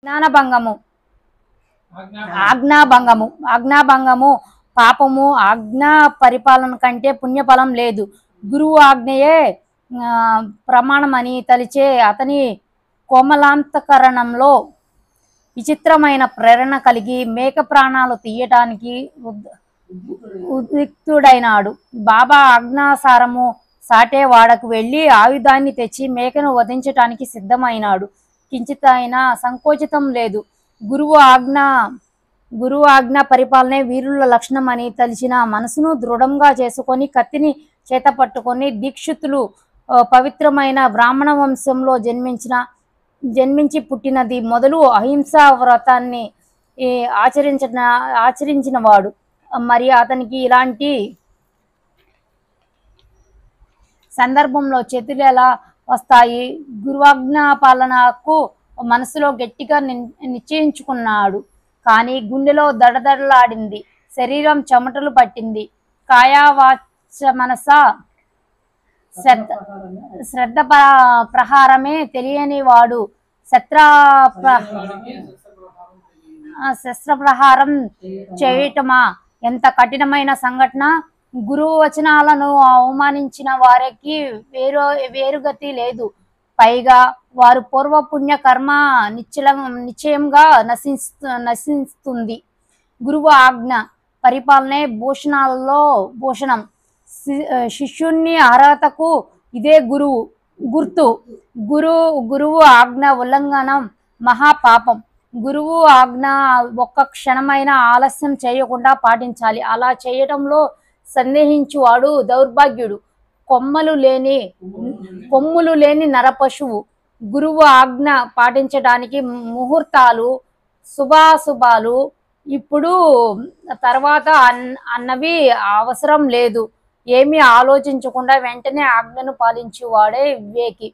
జ్ఞానభంగము ఆజ్ఞాభంగము ఆజ్ఞాభంగము పాపము. ఆజ్ఞా పరిపాలన కంటే పుణ్యఫలం లేదు. గురువు ఆజ్ఞయే ప్రమాణమని తలిచే అతని కోమలాంతకరణంలో విచిత్రమైన ప్రేరణ కలిగి మేక ప్రాణాలు తీయటానికి ఉద్రిక్తుడైనాడు. బాబా ఆజ్ఞాసారము సాటే వాడకు వెళ్ళి ఆయుధాన్ని తెచ్చి మేకను వధించటానికి సిద్ధమైనాడు. కించిత్ అయినా సంకోచితం లేదు. గురువు ఆజ్ఞ పరిపాలనే వీరుల లక్షణం అని తలిచిన మనసును దృఢంగా చేసుకొని కత్తిని చేతపట్టుకొని దీక్షితులు పవిత్రమైన బ్రాహ్మణ వంశంలో జన్మించి పుట్టినది మొదలు అహింసా వ్రతాన్ని ఆచరించిన వాడు. మరి అతనికి ఇలాంటి సందర్భంలో చేతులు ఎలా వస్తాయి? గురువాజ్ఞా పాలనకు మనసులో గట్టిగా నిశ్చయించుకున్నాడు. కానీ గుండెలో దడదడలాడింది. శరీరం చెమటలు పట్టింది. కాయావాచ మనస శ్రద్ధ ప్రహారమే తెలియని వాడు శస్త్రప్రహారం చేయటమా ఎంత కఠినమైన సంఘటన! గురువు వచనాలను అవమానించిన వారికి వేరుగతి లేదు. పైగా వారు పూర్వపుణ్య కర్మ నిశ్చయంగా నశిస్తుంది. గురువు ఆజ్ఞ పరిపాలనే భూషణాలలో భూషణం. శిష్యుని అర్హతకు ఇదే గుర్తు. గురువు ఆజ్ఞ ఉల్లంఘనం మహాపాపం. గురువు ఆజ్ఞ ఒక్క క్షణమైన ఆలస్యం చేయకుండా పాటించాలి. అలా చేయటంలో సందేహించువాడు దౌర్భాగ్యుడు, కొమ్ములు లేని నరపశువు. గురువు ఆజ్ఞ పాటించడానికి ముహూర్తాలు, శుభాశుభాలు, ఇప్పుడు తర్వాత అన్నవి అవసరం లేదు. ఏమీ ఆలోచించకుండా వెంటనే ఆజ్ఞను పాలించేవాడే వివేకి.